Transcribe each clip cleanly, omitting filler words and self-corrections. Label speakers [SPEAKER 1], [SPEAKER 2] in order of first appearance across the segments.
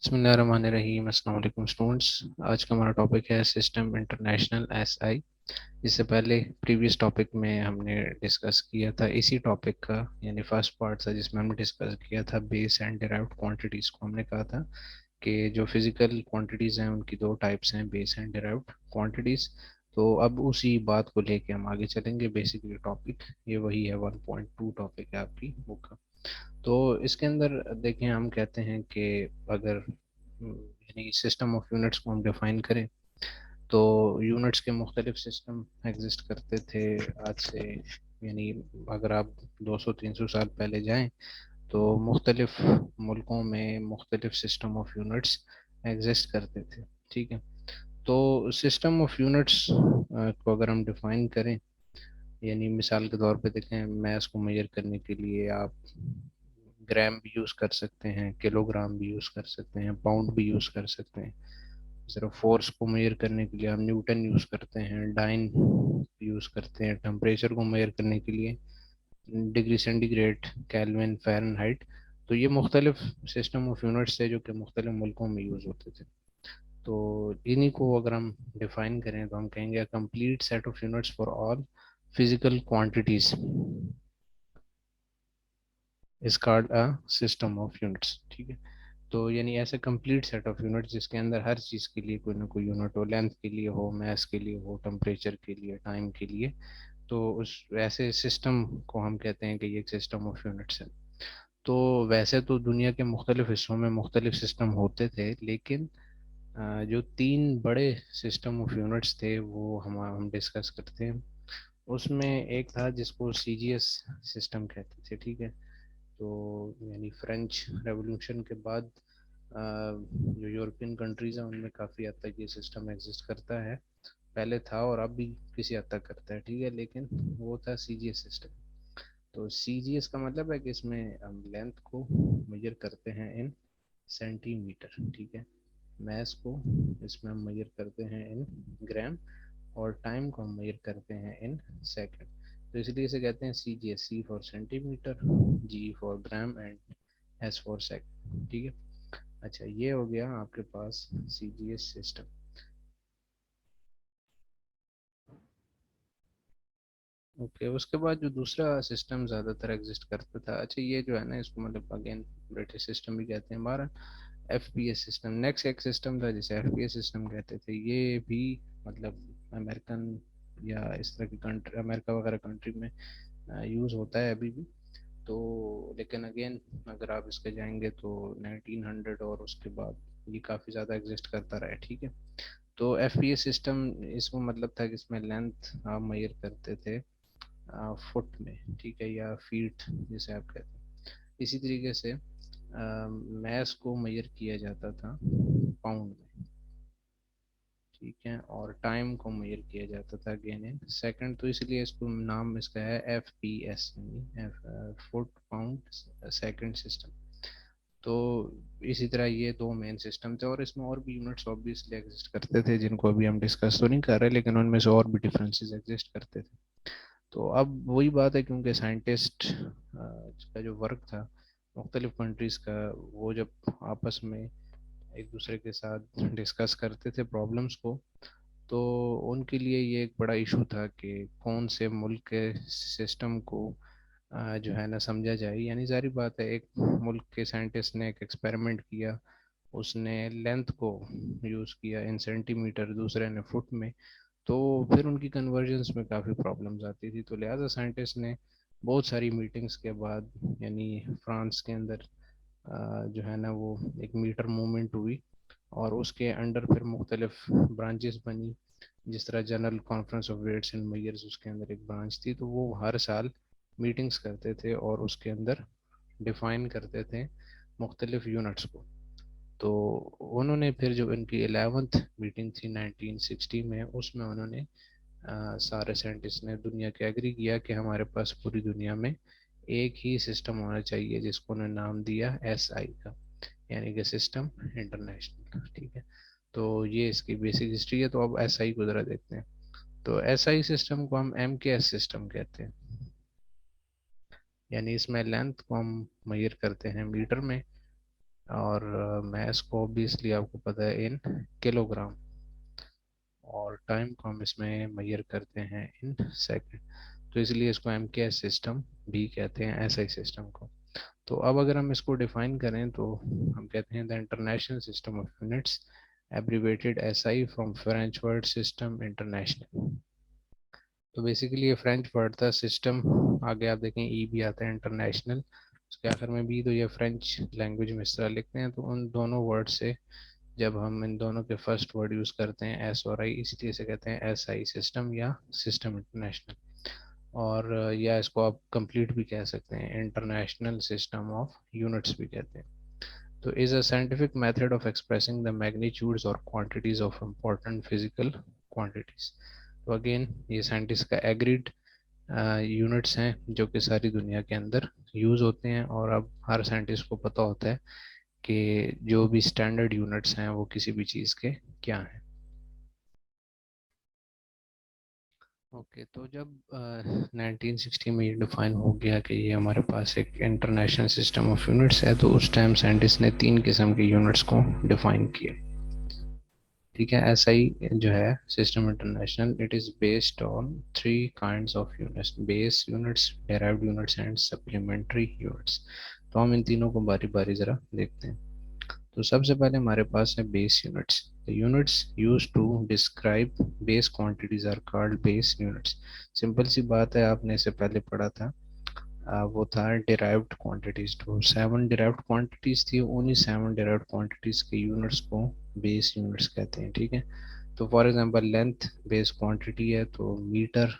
[SPEAKER 1] बिस्मिल्लाहिर्रहमानिर्रहीम। अस्सलाम वालेकुम स्टूडेंट्स। आज का हमारा टॉपिक है सिस्टम इंटरनेशनल एसआई। इससे पहले प्रीवियस टॉपिक में हमने डिस्कस किया था इसी टॉपिक का, यानी फर्स्ट पार्ट था जिसमें हमने डिस्कस किया था बेस एंड डिराइव्ड क्वांटिटीज़ को। हमने कहा था कि जो फिजिकल क्वांटिटीज़ हैं उनकी दो टाइप्स हैं, बेस एंड डिराइव्ड क्वांटिटीज़। तो अब उसी बात को लेके हम आगे चलेंगे। बेसिकली टॉपिक ये वही है, 1.2 टॉपिक है आपकी बुक का। तो इसके अंदर देखें, हम कहते हैं कि अगर यानी सिस्टम ऑफ यूनिट्स को हम डिफाइन करें तो यूनिट्स के मुख्तलिफ सिस्टम एग्जिस्ट करते थे आज से, यानी अगर आप 200-300 साल पहले जाएं तो मुख्तलिफ मुल्कों में मुख्तलिफ सिस्टम ऑफ यूनिट्स एग्जिस्ट करते थे। ठीक है। तो सिस्टम ऑफ यूनिट्स को अगर हम डिफाइन करें, यानी मिसाल के तौर पे देखें, मैथ को मेजर करने के लिए आप ग्राम भी यूज़ कर सकते हैं, किलोग्राम भी यूज़ कर सकते हैं, पाउंड भी यूज़ कर सकते हैं। सिर्फ फोर्स को मेजर करने के लिए हम न्यूटन यूज़ करते हैं, डाइन यूज़ करते हैं। टेम्परेचर को मेजर करने के लिए डिग्री सेंटीग्रेड, केल्विन, फ़ारेनहाइट। तो ये मुख्तलिफ सिस्टम ऑफ यूनिट्स थे जो कि मुख्तलिफ मुल्कों में यूज़ होते थे। तो इन्हीं को अगर हम डिफाइन करें तो हम कहेंगे complete set of units for all physical quantities is called a system of units. ठीक है। तो यानी ऐसे कंप्लीट सेट ऑफ यूनिट्स जिसके अंदर हर चीज़ के लिए कोई ना कोई यूनिट हो, लेंथ के लिए हो, मास के लिए हो, टेम्परेचर के लिए, टाइम के लिए। तो उस ऐसे सिस्टम को हम कहते हैं कि ये एक सिस्टम ऑफ यूनिट्स है। तो वैसे तो दुनिया के मुख्तलिफ हिस्सों में मुख्तलिफ सिस्टम होते थे, लेकिन जो तीन बड़े सिस्टम ऑफ यूनिट्स थे वो हम डिस्कस करते हैं। उसमें एक था जिसको सीजीएस सिस्टम कहते थे। ठीक है। तो यानी फ्रेंच रेवोल्यूशन के बाद जो यूरोपियन कंट्रीज हैं उनमें काफ़ी हद तक ये सिस्टम एग्जिस्ट करता है। पहले था और अब भी किसी हद तक करता है। ठीक है। लेकिन वो था सीजीएस सिस्टम। तो सीजीएस का मतलब है कि इसमें हम लेंथ को मेजर करते हैं इन सेंटीमीटर। ठीक है। मैथ को इसमें हम मेजर करते हैं इन ग्राम, और टाइम को हम मेजर करते हैं इन सेकंड। तो इसलिए इसे कहते हैं C G S, C for centimetre, G for gram and S for second. ठीक है। अच्छा, ये हो गया आपके पास C G S system. Okay. उसके बाद जो दूसरा सिस्टम ज़्यादातर एग्जिस्ट करता था, अच्छा ये जो है ना, इसको मतलब अगेन ब्रिटिश सिस्टम भी कहते हैं हमारा, F P S system. Next एक सिस्टम था जिसे एफ पी एस सिस्टम कहते थे। ये भी मतलब अमेरिकन या इस तरह की कंट्री, अमेरिका वगैरह कंट्री में यूज़ होता है अभी भी। तो लेकिन अगेन अगर आप इसके जाएंगे तो 1900 और उसके बाद ये काफ़ी ज़्यादा एग्जिस्ट करता रहा है। ठीक है। तो एफ पी एस सिस्टम, इसको मतलब था कि इसमें लेंथ आप मेजर करते थे फुट में। ठीक है, या फीट जिसे आप कहते हैं। इसी तरीके से मैस को मेजर किया जाता था पाउंड में। ठीक है। और टाइम को मेजर किया जाता था अगेन इन सेकंड। तो इसलिए इसको नाम इसका है एफ पी एस, यानी फुट पाउंड सेकंड सिस्टम। तो इसी तरह ये दो मेन सिस्टम थे, और इसमें और भी यूनिट्स ऑब्वियसली एग्जिस्ट करते थे जिनको अभी हम डिस्कस तो नहीं कर रहे, लेकिन उनमें से और भी डिफरेंसेस एग्जिस्ट करते थे। तो अब वही बात है, क्योंकि साइंटिस्ट का जो वर्क था मुख्तलिफ कंट्रीज़ का, वो जब आपस में एक दूसरे के साथ डिस्कस करते थे प्रॉब्लम्स को, तो उनके लिए ये एक बड़ा इशू था कि कौन से मुल्क के सिस्टम को जो है ना समझा जाए। यानी जारी बात है, एक मुल्क के साइंटिस्ट ने एक एक्सपेरिमेंट किया, उसने लेंथ को यूज़ किया इन सेंटीमीटर, दूसरे ने फुट में। तो फिर उनकी कन्वर्जन्स में काफ़ी प्रॉब्लम्स आती थी। तो लिहाजा साइंटिस्ट ने बहुत सारी मीटिंग्स के बाद, यानी फ्रांस के अंदर जो है ना वो एक मीटर मूवमेंट हुई, और उसके अंडर फिर मुख्तलिफ ब्रांचेस बनी। जिस तरह general conference of weights and measures, उसके अंदर एक ब्रांच थी। तो वो हर साल मीटिंग्स करते थे और उसके अंदर डिफाइन करते थे मुख्तलिफ यूनिट्स को। तो उन्होंने फिर जो इनकी 11th मीटिंग थी 1960 में, उसमें उन्होंने सारे साइंटिस्ट ने दुनिया के एग्री किया कि हमारे पास पूरी दुनिया में एक ही सिस्टम होना चाहिए, जिसको उन्होंने नाम दिया एस आई का, यानी कि सिस्टम इंटरनेशनल। ठीक है। तो ये इसकी बेसिक हिस्ट्री है। तो अब एस आई को ज़रा देखते हैं। तो एस आई सिस्टम को हम एम के एस सिस्टम कहते हैं। यानी इसमें लेंथ को हम मेजर करते हैं मीटर में, और मैस को ऑब्वियसली आपको पता है इन किलोग्राम, और टाइम को हम इसमें मेजर करते हैं इन सेकंड। तो इसलिए इसको एम के एस सिस्टम भी कहते हैं, एस आई सिस्टम को। तो अब अगर हम इसको डिफाइन करें तो हम कहते हैं the international system of units, abbreviated S I from French word system international. तो बेसिकली ये फ्रेंच वर्ड था सिस्टम, आगे आप देखें ई भी आता है, इंटरनेशनल उसके आखिर में भी, तो ये फ्रेंच लैंग्वेज में इस तरह लिखते हैं। तो उन दोनों वर्ड से जब हम इन दोनों के फर्स्ट वर्ड यूज़ करते हैं एस और आई, इसलिए इसे कहते हैं एस आई सिस्टम या सिस्टम इंटरनेशनल। और या इसको आप कंप्लीट भी कह सकते हैं, इंटरनेशनल सिस्टम ऑफ यूनिट्स भी कहते हैं। तो is a scientific method of expressing the magnitudes और quantities of important physical quantities. तो अगेन ये साइंटिस्ट का एग्रीड यूनिट्स हैं जो कि सारी दुनिया के अंदर यूज़ होते हैं, और अब हर साइंटिस्ट को पता होता है कि जो भी स्टैंडर्ड यूनिट्स हैं वो किसी भी चीज़ के क्या हैं। ओके, तो जब 1960 में ये डिफाइन हो गया कि ये हमारे पास एक इंटरनेशनल सिस्टम ऑफ यूनिट्स है, तो उस टाइम साइंटिस्ट ने 3 किस्म के यूनिट्स को डिफाइन किया। ठीक है, ऐसा ही जो है system international, it is based on 3 kinds of units, base units, derived units and supplementary units. तो हम इन तीनों को बारी बारी ज़रा देखते हैं। तो सबसे पहले हमारे पास है base units. The units use to describe base quantities are called base units. Simple सी बात है, आपने इसे पहले पढ़ा था, वो था डिराइव्ड क्वांटिटीज। तो 7 डिराइव्ड क्वांटिटीज थी, उन्हीं 7 डिराइव्ड क्वांटिटीज के यूनिट्स को बेस यूनिट्स कहते हैं। ठीक है, तो for example length base quantity है तो मीटर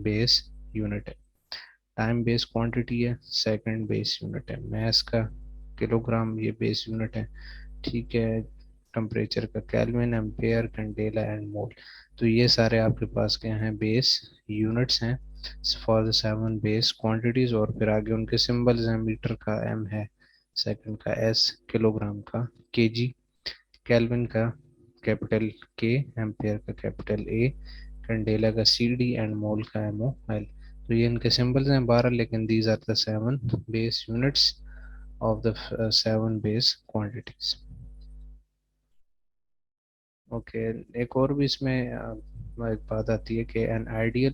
[SPEAKER 1] बेस यूनिट है, टाइम बेस क्वांटिटी है सेकंड बेस यूनिट है, मैस का किलोग्राम ये बेस यूनिट है। ठीक है, टेम्परेचर का केल्विन, एम्पेयर, कैंडेला एंड मोल। तो ये सारे आपके पास क्या हैं, बेस यूनिट्स हैं फॉर द 7 बेस क्वांटिटीज। और फिर आगे उनके सिंबल्स हैं, मीटर का एम है, सेकंड का एस, किलोग्राम का केजी, केल्विन का कैपिटल के, एम्पेयर का कैपिटल ए, कैंडेला का सी डी एंड मोल का एम ओ एल। तो ये इनके सिंबल्स हैं 12, लेकिन these are the 7 base units of the 7 base quantities. Okay, एक और भी इसमें एक बात आती है कि an ideal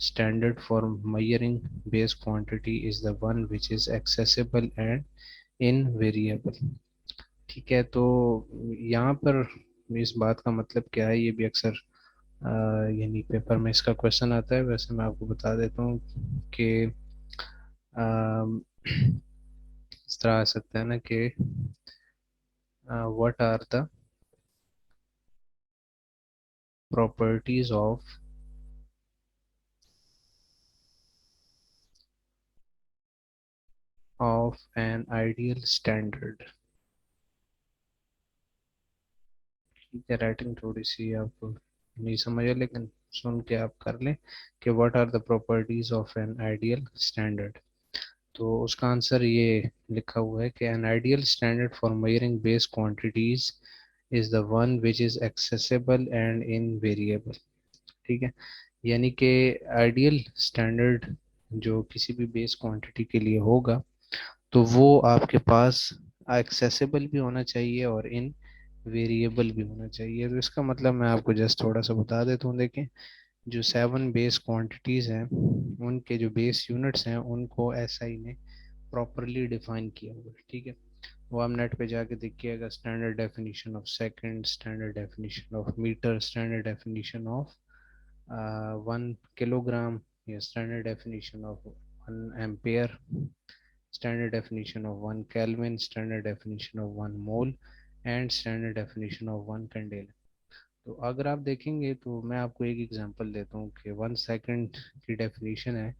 [SPEAKER 1] standard for measuring base quantity is the one which is accessible and invariable. ठीक है, तो यहाँ पर इस बात का मतलब क्या है, ये भी अक्सर यानी पेपर में इसका क्वेश्चन आता है। वैसे मैं आपको बता देता हूँ कि इस तरह आ सकता है ना कि what are the properties of an ideal standard. ठीक है, राइटिंग थोड़ी सी आपको नहीं समझ है, लेकिन सुन के आप कर लें कि what are the properties of an ideal standard. तो उसका आंसर ये लिखा हुआ है कि an ideal standard for measuring base quantities is the one which is accessible and invariable. ठीक है, यानी कि आइडियल स्टैंडर्ड जो किसी भी बेस क्वांटिटी के लिए होगा, तो वो आपके पास एक्सेसिबल भी होना चाहिए और इन वेरिएबल भी होना चाहिए। तो इसका मतलब मैं आपको जस्ट थोड़ा सा बता देता हूँ। देखें, जो 7 बेस क्वांटिटीज़ हैं उनके जो बेस यूनिट्स हैं उनको एसआई ने प्रॉपरली डिफाइन किया हुआ है। ठीक है, वो आप नेट पे जाके देखिएगा, standard definition of second, standard definition of metre, standard definition of 1 kilogram, या standard definition of 1 ampere, standard definition of 1 Kelvin, standard definition of 1 mole and standard definition of 1 candela। तो अगर आप देखेंगे तो मैं आपको एक एग्जांपल देता हूँ कि 1 सेकंड की डेफिनेशन है,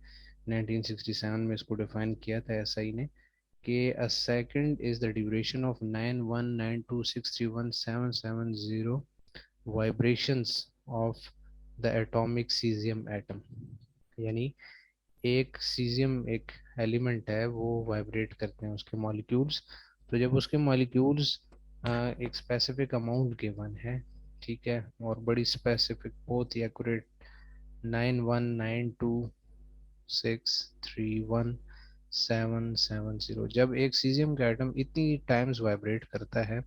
[SPEAKER 1] 1967 में इसको डिफाइन किया था एसआई ने कि a second is the duration of 91926317770 vibrations of the atomic caesium atom. यानी एक सीजियम एक एलिमेंट है, वो वाइब्रेट करते हैं उसके मॉलिक्यूल्स। तो जब उसके मॉलिक्यूल्स एक स्पेसिफिक अमाउंट गिवन है, ठीक है, और बड़ी स्पेसिफिक बहुत ही एक्यूरेट 9192631 770। जब एक सीजियम का एटम इतनी टाइम्स वाइब्रेट करता है,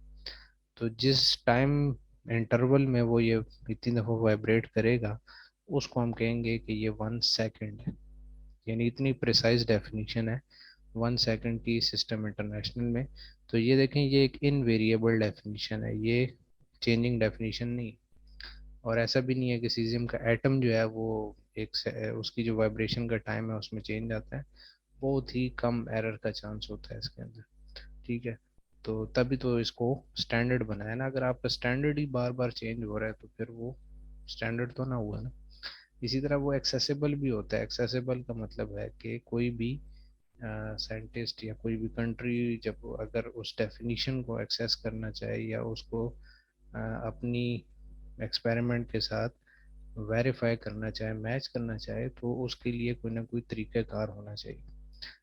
[SPEAKER 1] तो जिस टाइम इंटरवल में वो ये इतनी दफ़ा वाइब्रेट करेगा, उसको हम कहेंगे कि ये 1 सेकेंड है। यानी इतनी प्रिसाइज डेफिनेशन है 1 सेकेंड की सिस्टम इंटरनेशनल में। तो ये देखें, ये एक इनवेरिएबल डेफिनेशन है, ये चेंजिंग डेफिनेशन नहीं। और ऐसा भी नहीं है कि सीजियम का एटम जो है वो उसकी जो वाइब्रेशन का टाइम है उसमें चेंज आता है। बहुत ही कम एरर का चांस होता है इसके अंदर। ठीक है, तो तभी तो इसको स्टैंडर्ड बनाया ना। अगर आपका स्टैंडर्ड ही बार बार चेंज हो रहा है तो फिर वो स्टैंडर्ड तो ना हुआ ना। इसी तरह वो एक्सेसिबल भी होता है। एक्सेसिबल का मतलब है कि कोई भी साइंटिस्ट या कोई भी कंट्री जब अगर उस डेफिनेशन को एक्सेस करना चाहे या उसको अपनी एक्सपेरिमेंट के साथ वेरीफाई करना चाहे, मैच करना चाहे, तो उसके लिए कोई ना कोई तरीक़ाकार होना चाहिए।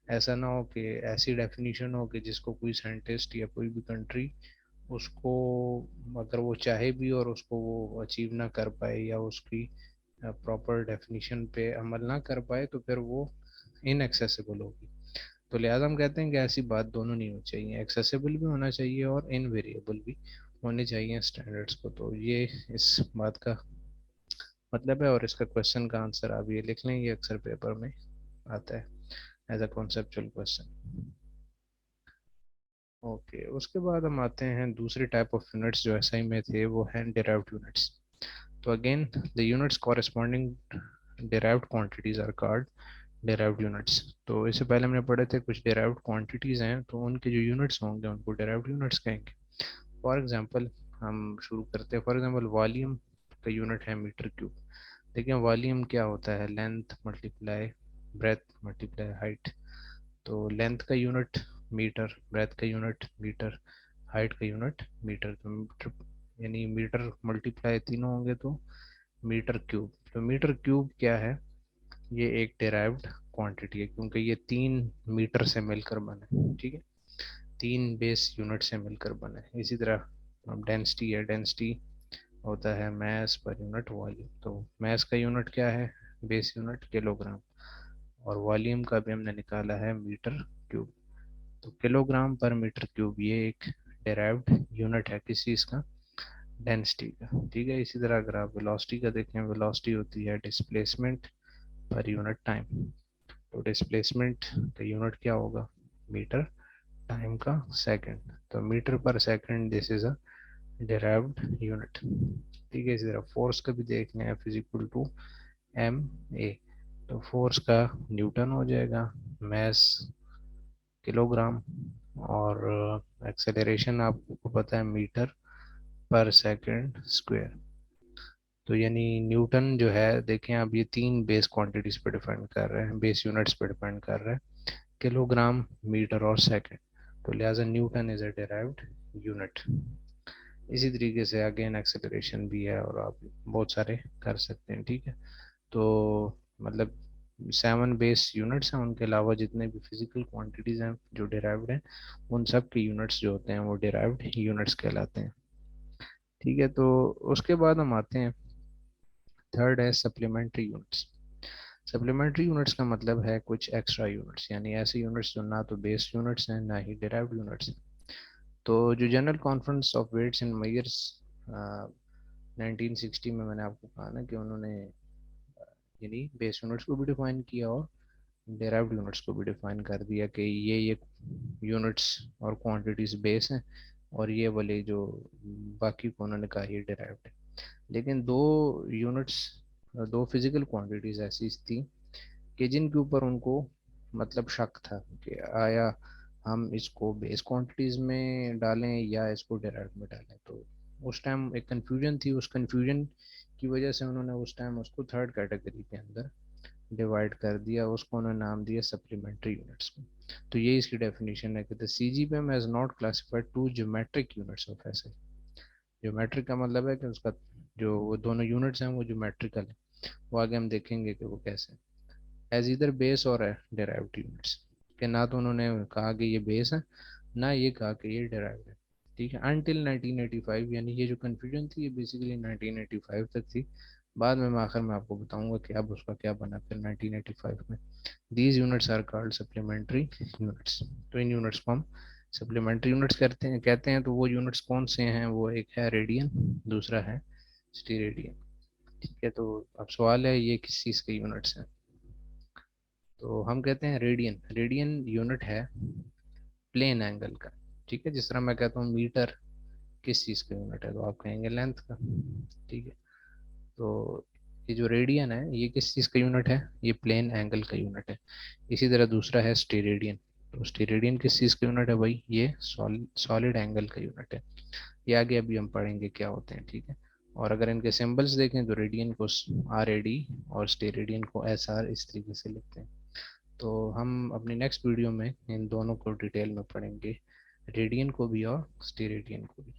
[SPEAKER 1] ऐसा ना हो कि ऐसी डेफिनेशन हो कि जिसको कोई साइंटिस्ट या कोई भी कंट्री उसको, अगर वो चाहे भी और उसको वो अचीव ना कर पाए या उसकी प्रॉपर डेफिनेशन पे अमल ना कर पाए, तो फिर वो इनएक्सेसिबल होगी। तो लिहाजा हम कहते हैं कि ऐसी बात दोनों नहीं होनी चाहिए, एक्सेसिबल भी होना चाहिए और इनवेरिएबल भी होने चाहिए स्टैंडर्ड्स को। तो ये इस बात का मतलब है। और इसका क्वेश्चन का आंसर आप ये लिख लें, ये अक्सर पेपर में आता है as a conceptual question. Okay, उसके बाद हम आते हैं दूसरे टाइप ऑफ यूनिट्स जो एसआई में थे, वो हैं डिराइव्ड यूनिट्स। तो again the units corresponding derived quantities are called derived units. तो इससे पहले हमने पढ़े थे कुछ डिराइव्ड क्वांटिटीज हैं, तो उनके जो यूनिट्स होंगे उनको डिराइव्ड यूनिट्स कहेंगे। फॉर एग्जांपल हम शुरू करते हैं। फॉर एग्जांपल वॉल्यूम का यूनिट है मीटर क्यूब। देखिए वॉल्यूम क्या होता है, length multiply breath multiply height. तो लेंथ का यूनिट मीटर, ब्रेथ का यूनिट मीटर, हाइट का यूनिट मीटर। तो मीटर यानी मीटर मल्टीप्लाई तीनों होंगे तो मीटर क्यूब। तो मीटर क्यूब क्या है, ये एक डिराइव्ड क्वांटिटी है क्योंकि ये 3 मीटर से मिलकर बना है। ठीक है, 3 बेस यूनिट से मिलकर बना है। इसी तरह अब डेंसिटी है, डेंसिटी होता है मैस पर यूनिट वॉल्यूम। तो मैस का यूनिट क्या है, बेस यूनिट किलोग्राम। और वॉल्यूम का भी हमने निकाला है मीटर क्यूब। तो किलोग्राम पर मीटर क्यूब ये एक डेराइव्ड यूनिट है किस चीज़ का, डेंसिटी का। ठीक है, इसी तरह अगर आप वेलोसिटी का देखें, वेलोसिटी होती है डिस्प्लेसमेंट पर यूनिट टाइम। तो डिस्प्लेसमेंट का यूनिट क्या होगा, मीटर, टाइम का सेकंड। तो मीटर पर second this is a derived unit. ठीक है, इसी तरह फोर्स का भी देख लें, F is equal to M A. तो फोर्स का न्यूटन हो जाएगा, मैस किलोग्राम, और एक्सेलरेशन आपको पता है मीटर पर सेकंड स्क्वायर। तो यानी न्यूटन जो है, देखें आप, ये 3 बेस क्वांटिटीज पे डिपेंड कर रहे हैं, बेस यूनिट्स पे डिपेंड कर रहे हैं, किलोग्राम, मीटर और सेकंड। तो लिहाजा Newton is a derived unit. इसी तरीके से अगेन एक्सेलरेशन भी है और आप बहुत सारे कर सकते हैं। ठीक है, तो मतलब 7 बेस यूनिट्स हैं, उनके अलावा जितने भी फिजिकल क्वांटिटीज़ हैं जो डिराइव्ड हैं, उन सब के यूनिट्स जो होते हैं वो डिराइव्ड यूनिट्स कहलाते हैं। ठीक है, तो उसके बाद हम आते हैं, थर्ड है सप्लीमेंट्री यूनिट्स। सप्लीमेंट्री यूनिट्स का मतलब है कुछ एक्स्ट्रा यूनिट्स, यानी ऐसे यूनिट्स जो ना तो बेस यूनिट्स हैं ना ही डिराइव्ड यूनिट्स हैं। तो जो general conference of weights and measures 1960 में, मैंने आपको कहा ना कि उन्होंने यानी बेस यूनिट्स को भी डिफाइन किया और डेराइव्ड यूनिट्स को भी डिफाइन कर दिया कि ये यूनिट्स और क्वांटिटीज बेस हैं, और ये वाले जो बाकी को उन्होंने कहा ये डेराइव्ड है। लेकिन दो यूनिट्स, दो फिजिकल क्वांटिटीज ऐसी थी कि जिनके ऊपर उनको मतलब शक था कि आया हम इसको बेस क्वांटिटीज में डालें या इसको डेराइव्ड में डालें। तो उस टाइम एक कंफ्यूजन थी, उस कंफ्यूजन की वजह से उन्होंने उस टाइम उसको थर्ड कैटेगरी के अंदर डिवाइड कर दिया, उसको उन्होंने नाम दिया सप्लीमेंट्री यूनिट्स को। तो ये इसकी डेफिनेशन है कि the CGPM has not classified to geometric units of SI. Geometric का मतलब है कि उसका जो वो दोनों यूनिट्स हैं वो ज्योमेट्रिकल है। वो आगे हम देखेंगे कि वो कैसे, एज इधर बेस और है डेराइव्ड यूनिट्स, कि ना तो उन्होंने कहा कि ये बेस है, ना ये कहा कि ये डेराइव्ड है। ठीक है, अनटिल 1985, यानी ये जो कन्फ्यूजन थी ये बेसिकली 1985 तक थी। बाद में मैं आखिर में आपको बताऊंगा कि अब उसका क्या बना फिर 1985 में। These units are called supplementary units. तो इन यूनिट्स को हम सप्लीमेंट्री यूनिट्स कहते हैं। तो वो यूनिट्स कौन से हैं, वो एक है रेडियन, दूसरा है स्टीरेडियन। ठीक है, तो अब सवाल है ये किस चीज़ के यूनिट्स हैं। तो हम कहते हैं रेडियन। रेडियन यूनिट है प्लेन एंगल का। ठीक है, जिस तरह मैं कहता हूँ मीटर किस चीज़ का यूनिट है, तो आप कहेंगे लेंथ का। ठीक है, तो ये जो रेडियन है ये किस चीज़ का यूनिट है, ये प्लेन एंगल का यूनिट है। इसी तरह दूसरा है स्टेरेडियन। तो स्टेरेडियन किस चीज़ का यूनिट है भाई, ये सॉलिड एंगल का यूनिट है। ये आगे अभी हम पढ़ेंगे क्या होते हैं। ठीक है, और अगर इनके सिंबल्स देखें तो रेडियन को RAD और स्टेरेडियन को SR इस तरीके से लिखते हैं। तो हम अपनी नेक्स्ट वीडियो में इन दोनों को डिटेल में पढ़ेंगे, रेडियन को भी और स्टेरेडियन को भी।